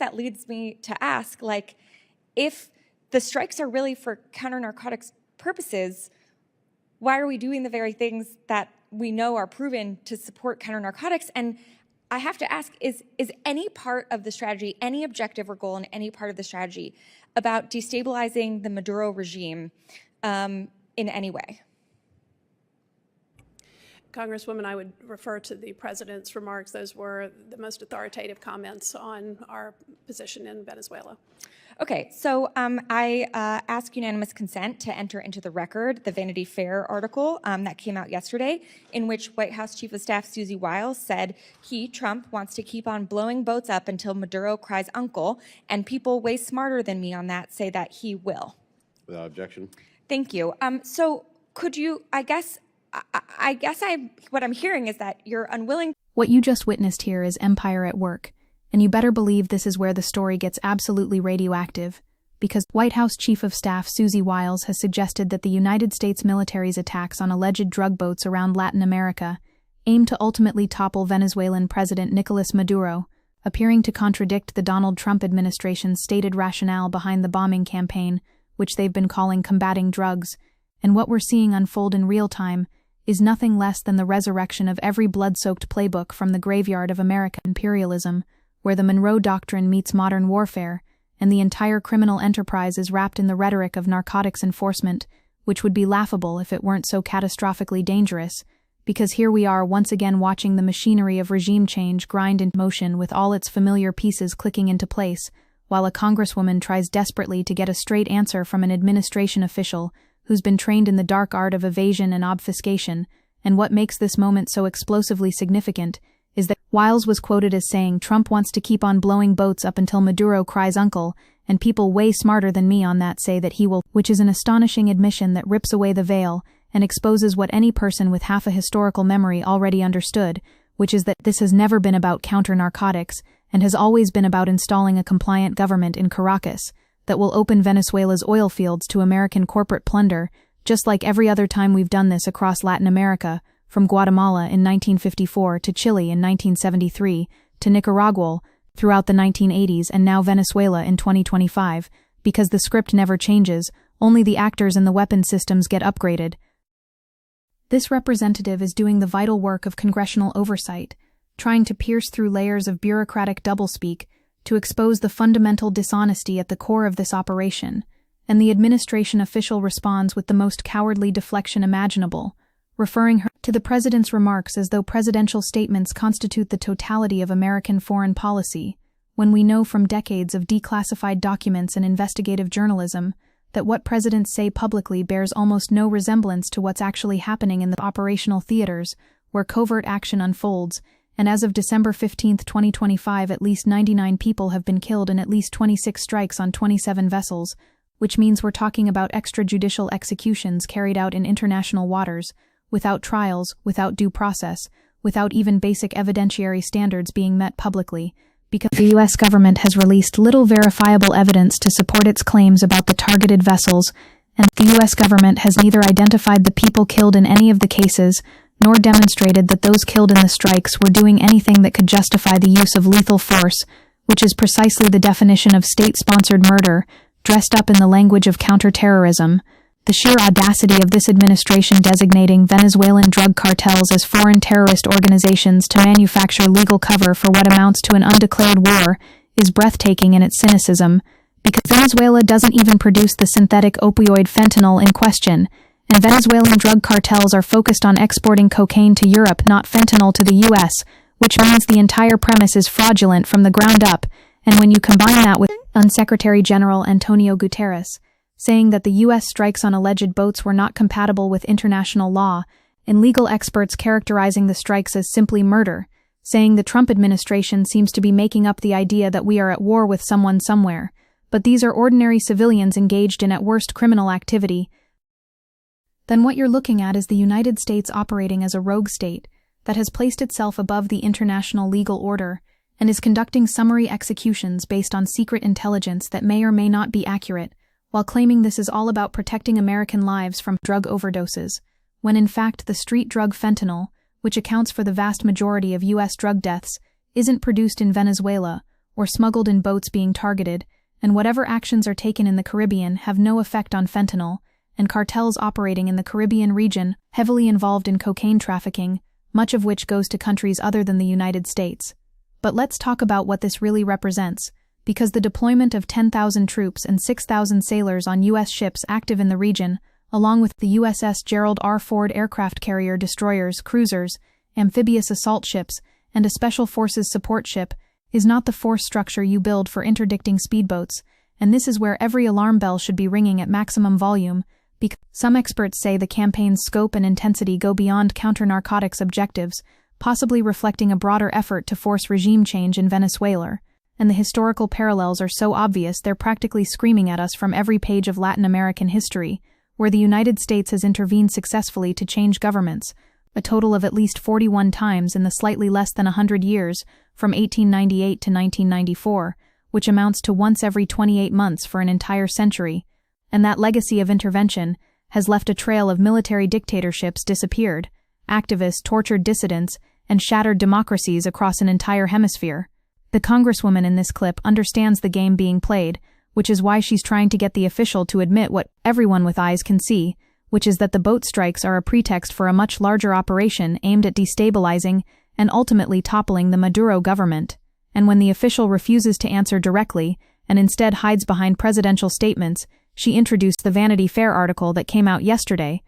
that leads me to ask, like, if the strikes are really for counter-narcotics purposes, why are we doing the very things that we know are proven to support counter-narcotics? And I have to ask, is any part of the strategy, any objective or goal in any part of the strategy about destabilizing the Maduro regime in any way? Congresswoman, I would refer to the president's remarks. Those were the most authoritative comments on our position in Venezuela. Okay, so I ask unanimous consent to enter into the record the Vanity Fair article that came out yesterday, in which White House Chief of Staff Susie Wiles said he, Trump, wants to keep on blowing boats up until Maduro cries uncle, and people way smarter than me on that say that he will. Without objection. Thank you. So could you, I guess what I'm hearing is that you're unwilling. What you just witnessed here is empire at work. And you better believe this is where the story gets absolutely radioactive, because White House Chief of Staff Susie Wiles has suggested that the United States military's attacks on alleged drug boats around Latin America aim to ultimately topple Venezuelan President Nicolas Maduro, appearing to contradict the Donald Trump administration's stated rationale behind the bombing campaign, which they've been calling combating drugs. And what we're seeing unfold in real time is nothing less than the resurrection of every blood-soaked playbook from the graveyard of American imperialism, where the Monroe Doctrine meets modern warfare, and the entire criminal enterprise is wrapped in the rhetoric of narcotics enforcement, which would be laughable if it weren't so catastrophically dangerous, because here we are once again watching the machinery of regime change grind into motion with all its familiar pieces clicking into place, while a congresswoman tries desperately to get a straight answer from an administration official who's been trained in the dark art of evasion and obfuscation. And what makes this moment so explosively significant is that Wiles was quoted as saying Trump wants to keep on blowing boats up until Maduro cries uncle, and people way smarter than me on that say that he will, which is an astonishing admission that rips away the veil and exposes what any person with half a historical memory already understood, which is that this has never been about counter-narcotics and has always been about installing a compliant government in Caracas that will open Venezuela's oil fields to American corporate plunder, just like every other time we've done this across Latin America, from Guatemala in 1954 to Chile in 1973 to Nicaragua throughout the 1980s and now Venezuela in 2025, because the script never changes, only the actors and the weapon systems get upgraded. This representative is doing the vital work of congressional oversight, trying to pierce through layers of bureaucratic doublespeak to expose the fundamental dishonesty at the core of this operation, and the administration official responds with the most cowardly deflection imaginable, referring her to the president's remarks as though presidential statements constitute the totality of American foreign policy, when we know from decades of declassified documents and investigative journalism that what presidents say publicly bears almost no resemblance to what's actually happening in the operational theaters where covert action unfolds. And as of December 15, 2025, at least 99 people have been killed in at least 26 strikes on 27 vessels, which means we're talking about extrajudicial executions carried out in international waters, without trials, without due process, without even basic evidentiary standards being met publicly, because the U.S. government has released little verifiable evidence to support its claims about the targeted vessels, and the U.S. government has neither identified the people killed in any of the cases, nor demonstrated that those killed in the strikes were doing anything that could justify the use of lethal force, which is precisely the definition of state-sponsored murder, dressed up in the language of counterterrorism. The sheer audacity of this administration designating Venezuelan drug cartels as foreign terrorist organizations to manufacture legal cover for what amounts to an undeclared war is breathtaking in its cynicism, because Venezuela doesn't even produce the synthetic opioid fentanyl in question, and Venezuelan drug cartels are focused on exporting cocaine to Europe, not fentanyl to the U.S., which means the entire premise is fraudulent from the ground up. And when you combine that with Secretary General Antonio Guterres saying that the U.S. strikes on alleged boats were not compatible with international law, and legal experts characterizing the strikes as simply murder, saying the Trump administration seems to be making up the idea that we are at war with someone somewhere, but these are ordinary civilians engaged in at worst criminal activity, then what you're looking at is the United States operating as a rogue state that has placed itself above the international legal order and is conducting summary executions based on secret intelligence that may or may not be accurate, while claiming this is all about protecting American lives from drug overdoses, when in fact the street drug fentanyl, which accounts for the vast majority of U.S. drug deaths, isn't produced in Venezuela or smuggled in boats being targeted, and whatever actions are taken in the Caribbean have no effect on fentanyl, and cartels operating in the Caribbean region heavily involved in cocaine trafficking, much of which goes to countries other than the United States. But let's talk about what this really represents, because the deployment of 10,000 troops and 6,000 sailors on U.S. ships active in the region, along with the USS Gerald R. Ford aircraft carrier destroyers, cruisers, amphibious assault ships, and a Special Forces support ship, is not the force structure you build for interdicting speedboats, and this is where every alarm bell should be ringing at maximum volume, because some experts say the campaign's scope and intensity go beyond counter-narcotics objectives, possibly reflecting a broader effort to force regime change in Venezuela, and the historical parallels are so obvious they're practically screaming at us from every page of Latin American history, where the United States has intervened successfully to change governments, a total of at least 41 times in the slightly less than 100 years, from 1898 to 1994, which amounts to once every 28 months for an entire century, and that legacy of intervention has left a trail of military dictatorships disappeared, activists tortured dissidents, and shattered democracies across an entire hemisphere. The congresswoman in this clip understands the game being played, which is why she's trying to get the official to admit what everyone with eyes can see, which is that the boat strikes are a pretext for a much larger operation aimed at destabilizing and ultimately toppling the Maduro government. And when the official refuses to answer directly and instead hides behind presidential statements, she introduced the Vanity Fair article that came out yesterday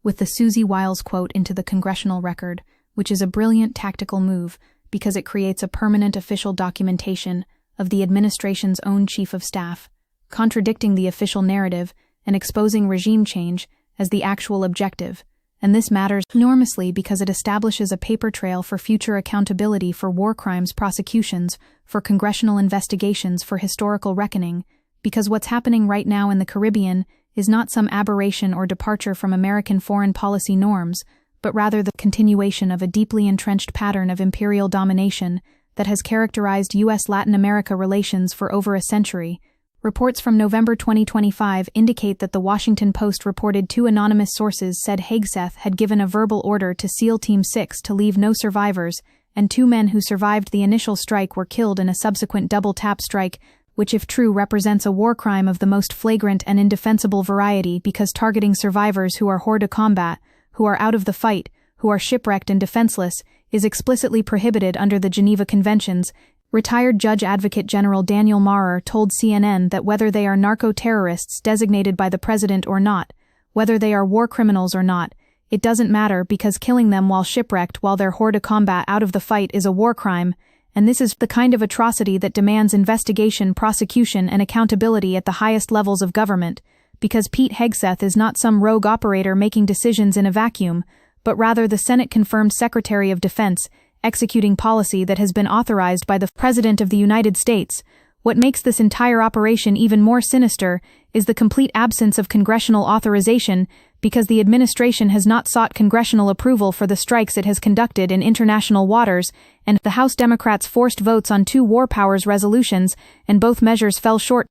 with the Susie Wiles quote into the congressional record, which is a brilliant tactical move because it creates a permanent official documentation of the administration's own chief of staff, contradicting the official narrative and exposing regime change as the actual objective. And this matters enormously because it establishes a paper trail for future accountability for war crimes prosecutions, for congressional investigations, for historical reckoning, because what's happening right now in the Caribbean is not some aberration or departure from American foreign policy norms, but rather the continuation of a deeply entrenched pattern of imperial domination that has characterized U.S.-Latin America relations for over a century. Reports from November 2025 indicate that the Washington Post reported 2 anonymous sources said Hegseth had given a verbal order to SEAL Team 6 to leave no survivors, and 2 men who survived the initial strike were killed in a subsequent double-tap strike, which if true represents a war crime of the most flagrant and indefensible variety because targeting survivors who are hors de combat, who are out of the fight, who are shipwrecked and defenseless, is explicitly prohibited under the Geneva Conventions. Retired Judge Advocate General Daniel Maurer told CNN that whether they are narco-terrorists designated by the president or not, whether they are war criminals or not, it doesn't matter because killing them while shipwrecked while they're hors de combat out of the fight is a war crime, and this is the kind of atrocity that demands investigation, prosecution, and accountability at the highest levels of government, because Pete Hegseth is not some rogue operator making decisions in a vacuum, but rather the Senate-confirmed Secretary of Defense, executing policy that has been authorized by the President of the United States. What makes this entire operation even more sinister is the complete absence of congressional authorization because the administration has not sought congressional approval for the strikes it has conducted in international waters, and the House Democrats forced votes on 2 war powers resolutions, and both measures fell short.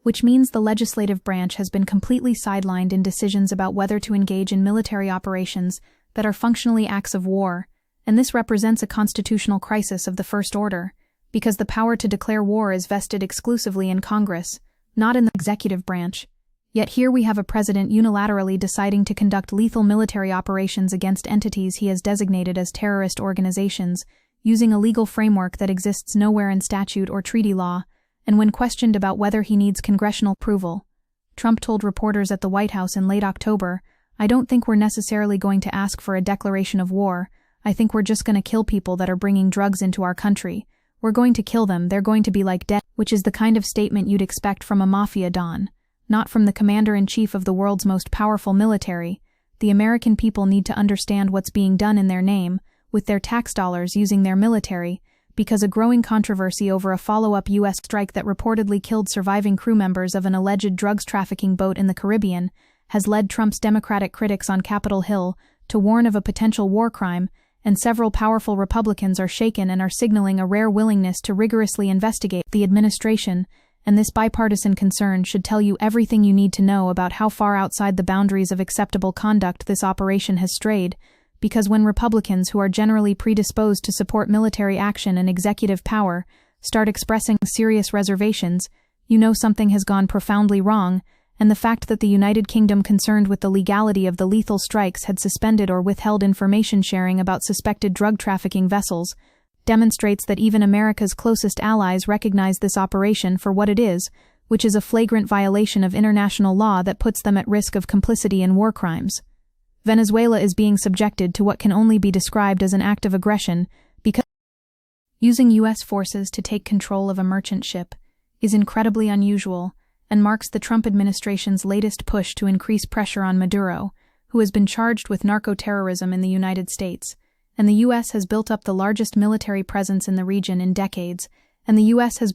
Which means the legislative branch has been completely sidelined in decisions about whether to engage in military operations that are functionally acts of war. And this represents a constitutional crisis of the first order, because the power to declare war is vested exclusively in Congress, not in the executive branch. Yet here we have a president unilaterally deciding to conduct lethal military operations against entities he has designated as terrorist organizations, using a legal framework that exists nowhere in statute or treaty law, and when questioned about whether he needs congressional approval, Trump told reporters at the White House in late October, "I don't think we're necessarily going to ask for a declaration of war. I think we're just going to kill people that are bringing drugs into our country. We're going to kill them, they're going to be like dead," which is the kind of statement you'd expect from a mafia don, not from the commander-in-chief of the world's most powerful military. The American people need to understand what's being done in their name, with their tax dollars using their military, because a growing controversy over a follow-up U.S. strike that reportedly killed surviving crew members of an alleged drugs trafficking boat in the Caribbean has led Trump's Democratic critics on Capitol Hill to warn of a potential war crime, and several powerful Republicans are shaken and are signaling a rare willingness to rigorously investigate the administration, and this bipartisan concern should tell you everything you need to know about how far outside the boundaries of acceptable conduct this operation has strayed, because when Republicans who are generally predisposed to support military action and executive power start expressing serious reservations, you know something has gone profoundly wrong, and the fact that the United Kingdom concerned with the legality of the lethal strikes had suspended or withheld information sharing about suspected drug trafficking vessels demonstrates that even America's closest allies recognize this operation for what it is, which is a flagrant violation of international law that puts them at risk of complicity in war crimes. Venezuela is being subjected to what can only be described as an act of aggression because using U.S. forces to take control of a merchant ship is incredibly unusual and marks the Trump administration's latest push to increase pressure on Maduro, who has been charged with narco-terrorism in the United States. And the U.S. has built up the largest military presence in the region in decades, and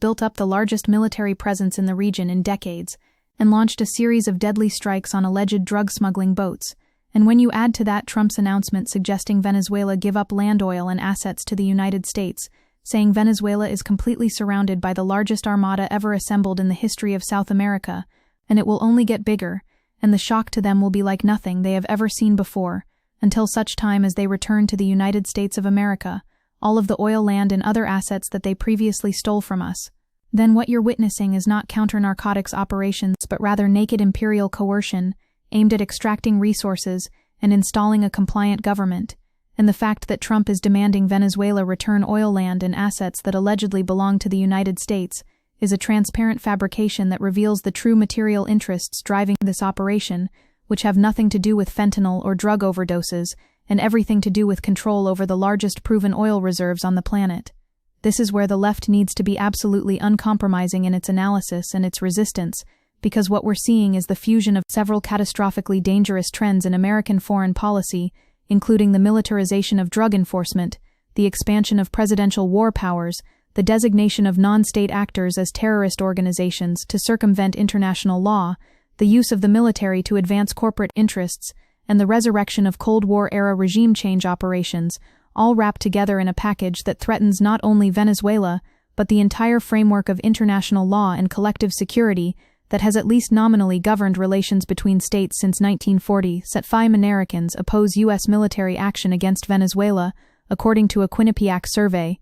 launched a series of deadly strikes on alleged drug smuggling boats. And when you add to that Trump's announcement suggesting Venezuela give up land oil and assets to the United States, saying Venezuela is completely surrounded by the largest armada ever assembled in the history of South America, and it will only get bigger, and the shock to them will be like nothing they have ever seen before, until such time as they return to the United States of America, all of the oil, land, and other assets that they previously stole from us. Then what you're witnessing is not counter-narcotics operations but rather naked imperial coercion, aimed at extracting resources and installing a compliant government. And the fact that Trump is demanding Venezuela return oil, land, and assets that allegedly belong to the United States is a transparent fabrication that reveals the true material interests driving this operation, which have nothing to do with fentanyl or drug overdoses, and everything to do with control over the largest proven oil reserves on the planet. This is where the left needs to be absolutely uncompromising in its analysis and its resistance, because what we're seeing is the fusion of several catastrophically dangerous trends in American foreign policy, including the militarization of drug enforcement, the expansion of presidential war powers, the designation of non-state actors as terrorist organizations to circumvent international law, the use of the military to advance corporate interests, and the resurrection of Cold War-era regime change operations, all wrapped together in a package that threatens not only Venezuela, but the entire framework of international law and collective security that has at least nominally governed relations between states since 1940. 5 Americans oppose U.S. military action against Venezuela, according to a Quinnipiac survey,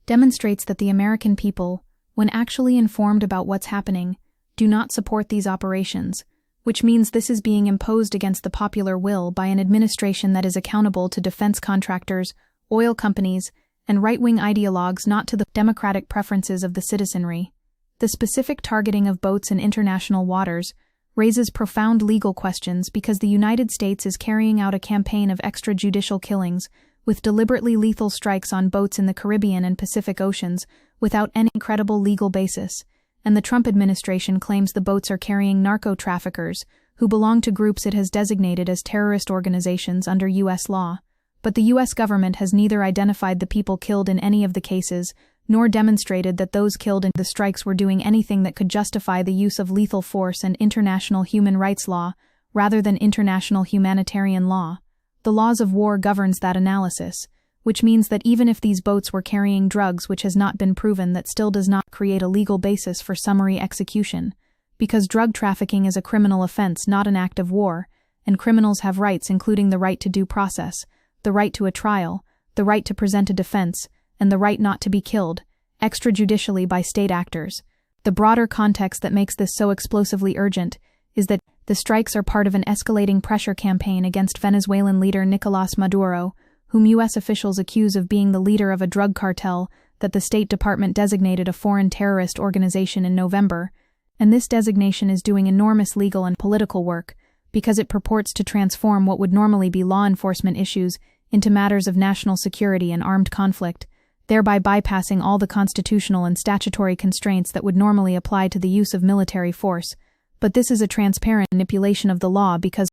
demonstrates that the American people, when actually informed about what's happening, do not support these operations, which means this is being imposed against the popular will by an administration that is accountable to defense contractors, oil companies, and right-wing ideologues, not to the democratic preferences of the citizenry. The specific targeting of boats in international waters raises profound legal questions because the United States is carrying out a campaign of extrajudicial killings with deliberately lethal strikes on boats in the Caribbean and Pacific Oceans without any credible legal basis, and the Trump administration claims the boats are carrying narco-traffickers who belong to groups it has designated as terrorist organizations under U.S. law. But the U.S. government has neither identified the people killed in any of the cases nor demonstrated that those killed in the strikes were doing anything that could justify the use of lethal force and international human rights law rather than international humanitarian law. The laws of war governs that analysis, which means that even if these boats were carrying drugs, which has not been proven, that still does not create a legal basis for summary execution, because drug trafficking is a criminal offense, not an act of war, and criminals have rights including the right to due process, the right to a trial, the right to present a defense, and the right not to be killed, extrajudicially by state actors. The broader context that makes this so explosively urgent is that the strikes are part of an escalating pressure campaign against Venezuelan leader Nicolás Maduro, whom U.S. officials accuse of being the leader of a drug cartel that the State Department designated a foreign terrorist organization in November, and this designation is doing enormous legal and political work because it purports to transform what would normally be law enforcement issues into matters of national security and armed conflict, thereby bypassing all the constitutional and statutory constraints that would normally apply to the use of military force. But this is a transparent manipulation of the law because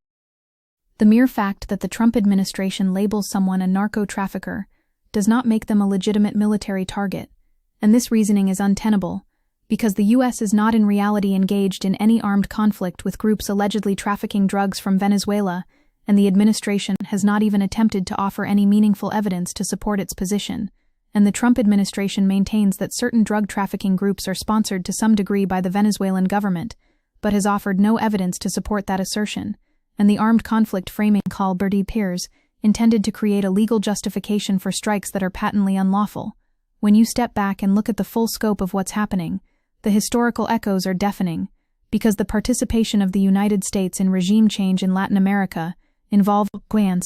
the mere fact that the Trump administration labels someone a narco-trafficker does not make them a legitimate military target, and this reasoning is untenable, because the U.S. is not in reality engaged in any armed conflict with groups allegedly trafficking drugs from Venezuela, and the administration has not even attempted to offer any meaningful evidence to support its position. And the Trump administration maintains that certain drug trafficking groups are sponsored to some degree by the Venezuelan government, but has offered no evidence to support that assertion. And the armed conflict framing call Bertie Pears intended to create a legal justification for strikes that are patently unlawful. When you step back and look at the full scope of what's happening, the historical echoes are deafening, because the participation of the United States in regime change in Latin America involved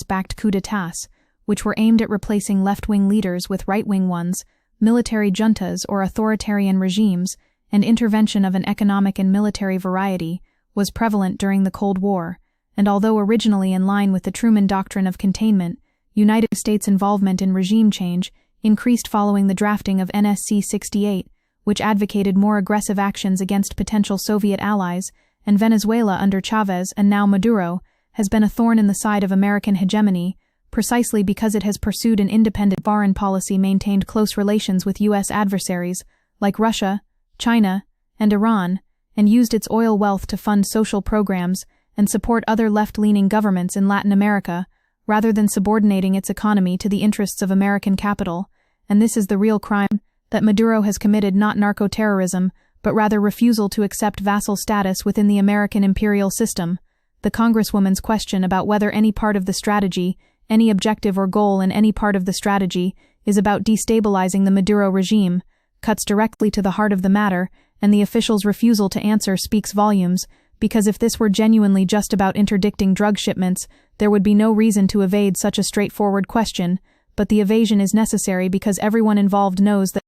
backed coups d'états, which were aimed at replacing left-wing leaders with right-wing ones, military juntas or authoritarian regimes, and intervention of an economic and military variety, was prevalent during the Cold War, and although originally in line with the Truman Doctrine of containment, United States involvement in regime change increased following the drafting of NSC 68, which advocated more aggressive actions against potential Soviet allies, and Venezuela under Chavez and now Maduro has been a thorn in the side of American hegemony, precisely because it has pursued an independent foreign policy, maintained close relations with U.S. adversaries like Russia, China, and Iran, and used its oil wealth to fund social programs and support other left-leaning governments in Latin America, rather than subordinating its economy to the interests of American capital. And this is the real crime that Maduro has committed, not narco-terrorism, but rather refusal to accept vassal status within the American imperial system. The Congresswoman's question about whether any part of the strategy, any objective or goal in any part of the strategy, is about destabilizing the Maduro regime, cuts directly to the heart of the matter, and the official's refusal to answer speaks volumes, because if this were genuinely just about interdicting drug shipments, there would be no reason to evade such a straightforward question, but the evasion is necessary because everyone involved knows that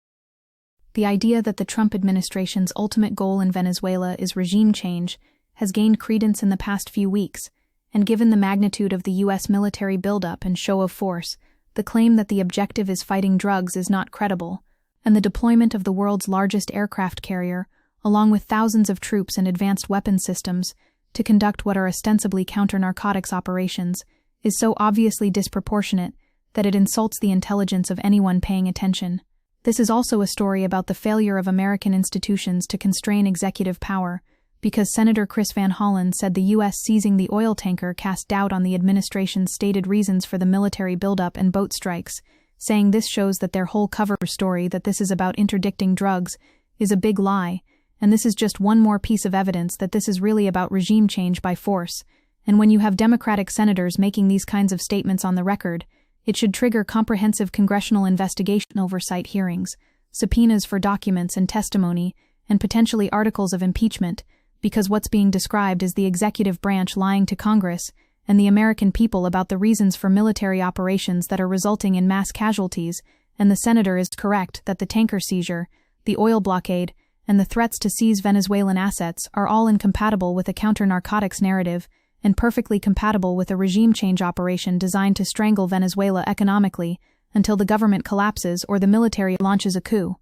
the idea that the Trump administration's ultimate goal in Venezuela is regime change has gained credence in the past few weeks, and given the magnitude of the U.S. military buildup and show of force, the claim that the objective is fighting drugs is not credible, and the deployment of the world's largest aircraft carrier, along with thousands of troops and advanced weapons systems, to conduct what are ostensibly counter-narcotics operations, is so obviously disproportionate that it insults the intelligence of anyone paying attention. This is also a story about the failure of American institutions to constrain executive power, because Senator Chris Van Hollen said the U.S. seizing the oil tanker cast doubt on the administration's stated reasons for the military buildup and boat strikes, saying this shows that their whole cover story that this is about interdicting drugs is a big lie, and this is just one more piece of evidence that this is really about regime change by force. And when you have Democratic senators making these kinds of statements on the record, it should trigger comprehensive congressional investigation, oversight hearings, subpoenas for documents and testimony, and potentially articles of impeachment, because what's being described is the executive branch lying to Congress and the American people about the reasons for military operations that are resulting in mass casualties, and the senator is correct that the tanker seizure, the oil blockade, and the threats to seize Venezuelan assets are all incompatible with a counter-narcotics narrative and perfectly compatible with a regime change operation designed to strangle Venezuela economically until the government collapses or the military launches a coup.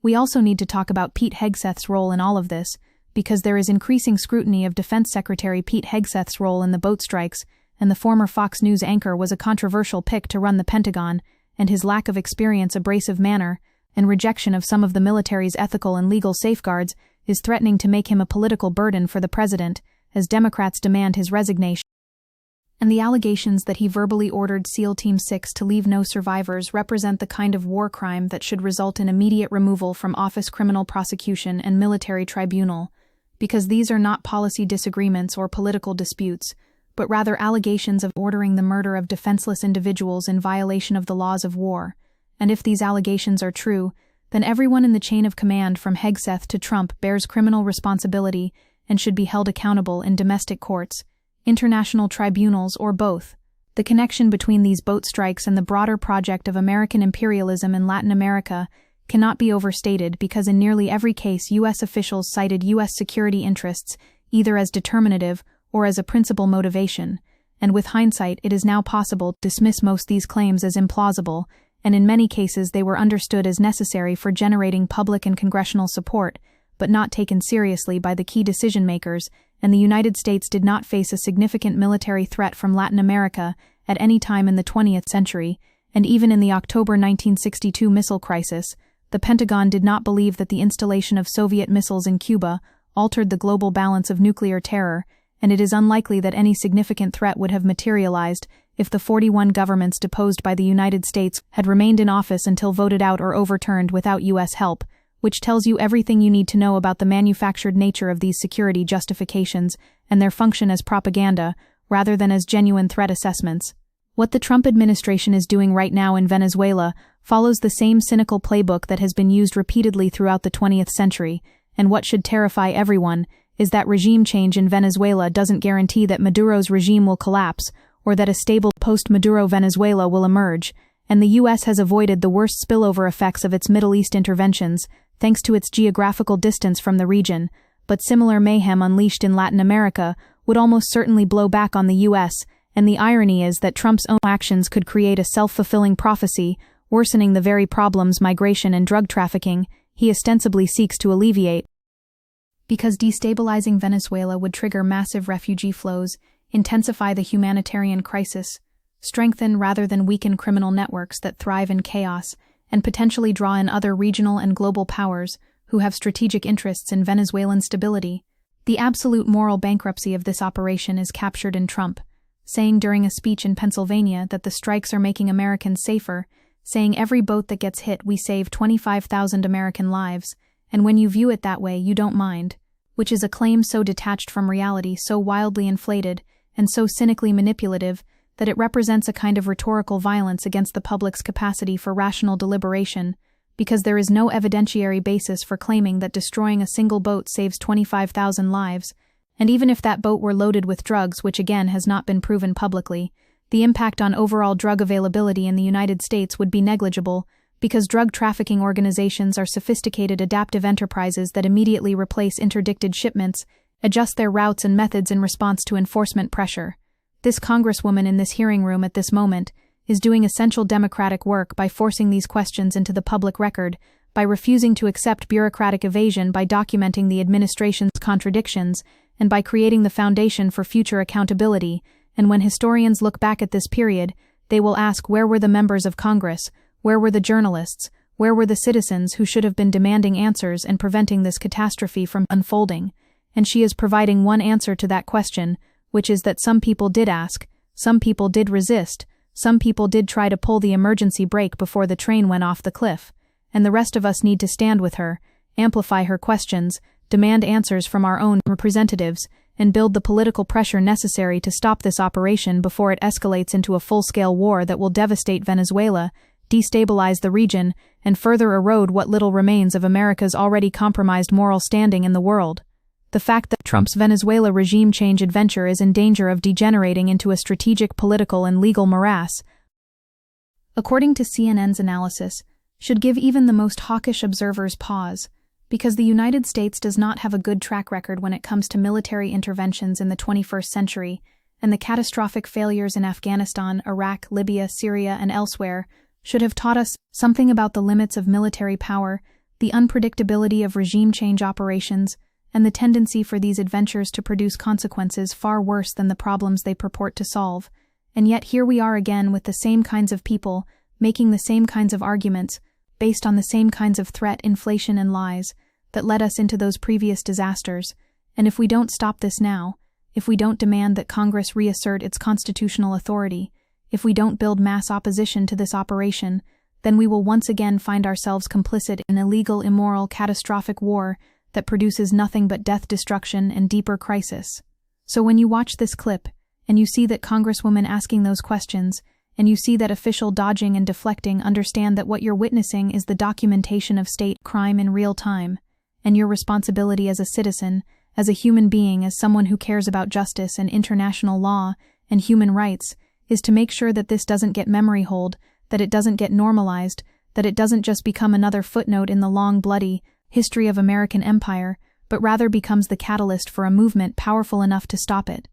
We also need to talk about Pete Hegseth's role in all of this, because there is increasing scrutiny of Defense Secretary Pete Hegseth's role in the boat strikes, and the former Fox News anchor was a controversial pick to run the Pentagon, and his lack of experience, abrasive manner, and rejection of some of the military's ethical and legal safeguards is threatening to make him a political burden for the president, as Democrats demand his resignation. And the allegations that he verbally ordered SEAL Team 6 to leave no survivors represent the kind of war crime that should result in immediate removal from office, criminal prosecution, and military tribunal, because these are not policy disagreements or political disputes, but rather allegations of ordering the murder of defenseless individuals in violation of the laws of war. And if these allegations are true, then everyone in the chain of command from Hegseth to Trump bears criminal responsibility and should be held accountable in domestic courts, international tribunals, or both. The connection between these boat strikes and the broader project of American imperialism in Latin America cannot be overstated, because in nearly every case U.S. officials cited U.S. security interests either as determinative or as a principal motivation, and with hindsight it is now possible to dismiss most these claims as implausible, and in many cases they were understood as necessary for generating public and congressional support, but not taken seriously by the key decision-makers, and the United States did not face a significant military threat from Latin America at any time in the 20th century, and even in the October 1962 missile crisis, the Pentagon did not believe that the installation of Soviet missiles in Cuba altered the global balance of nuclear terror, and it is unlikely that any significant threat would have materialized if the 41 governments deposed by the United States had remained in office until voted out or overturned without U.S. help, which tells you everything you need to know about the manufactured nature of these security justifications and their function as propaganda rather than as genuine threat assessments. What the Trump administration is doing right now in Venezuela follows the same cynical playbook that has been used repeatedly throughout the 20th century, and what should terrify everyone is that regime change in Venezuela doesn't guarantee that Maduro's regime will collapse or that a stable post-Maduro Venezuela will emerge, and the U.S. has avoided the worst spillover effects of its Middle East interventions thanks to its geographical distance from the region, but similar mayhem unleashed in Latin America would almost certainly blow back on the U.S., and the irony is that Trump's own actions could create a self-fulfilling prophecy, worsening the very problems migration and drug trafficking he ostensibly seeks to alleviate. Because destabilizing Venezuela would trigger massive refugee flows, intensify the humanitarian crisis, strengthen rather than weaken criminal networks that thrive in chaos, and potentially draw in other regional and global powers who have strategic interests in Venezuelan stability. The absolute moral bankruptcy of this operation is captured in Trump, saying during a speech in Pennsylvania that the strikes are making Americans safer, saying every boat that gets hit we save 25,000 American lives, and when you view it that way you don't mind, which is a claim so detached from reality, so wildly inflated, and so cynically manipulative that it represents a kind of rhetorical violence against the public's capacity for rational deliberation, because there is no evidentiary basis for claiming that destroying a single boat saves 25,000 lives, and even if that boat were loaded with drugs, which again has not been proven publicly, the impact on overall drug availability in the United States would be negligible, because drug trafficking organizations are sophisticated adaptive enterprises that immediately replace interdicted shipments, adjust their routes and methods in response to enforcement pressure. This congresswoman in this hearing room at this moment is doing essential democratic work by forcing these questions into the public record, by refusing to accept bureaucratic evasion, by documenting the administration's contradictions, and by creating the foundation for future accountability. And when historians look back at this period, they will ask, where were the members of Congress? Where were the journalists? Where were the citizens who should have been demanding answers and preventing this catastrophe from unfolding? And she is providing one answer to that question, which is that some people did ask, some people did resist, some people did try to pull the emergency brake before the train went off the cliff, and the rest of us need to stand with her, amplify her questions, demand answers from our own representatives, and build the political pressure necessary to stop this operation before it escalates into a full-scale war that will devastate Venezuela, destabilize the region, and further erode what little remains of America's already compromised moral standing in the world. The fact that Trump's Venezuela regime change adventure is in danger of degenerating into a strategic, political, and legal morass, according to CNN's analysis, should give even the most hawkish observers pause, because the United States does not have a good track record when it comes to military interventions in the 21st century, and the catastrophic failures in Afghanistan, Iraq, Libya, Syria, and elsewhere should have taught us something about the limits of military power, the unpredictability of regime change operations, and the tendency for these adventures to produce consequences far worse than the problems they purport to solve. And yet here we are again with the same kinds of people, making the same kinds of arguments, based on the same kinds of threat, inflation, and lies that led us into those previous disasters. And if we don't stop this now, if we don't demand that Congress reassert its constitutional authority, if we don't build mass opposition to this operation, then we will once again find ourselves complicit in an illegal, immoral, catastrophic war that produces nothing but death, destruction, and deeper crisis. So when you watch this clip, and you see that Congresswoman asking those questions, and you see that official dodging and deflecting, understand that what you're witnessing is the documentation of state crime in real time, and your responsibility as a citizen, as a human being, as someone who cares about justice and international law and human rights, is to make sure that this doesn't get memory hold, that it doesn't get normalized, that it doesn't just become another footnote in the long, bloody history of American empire, but rather becomes the catalyst for a movement powerful enough to stop it.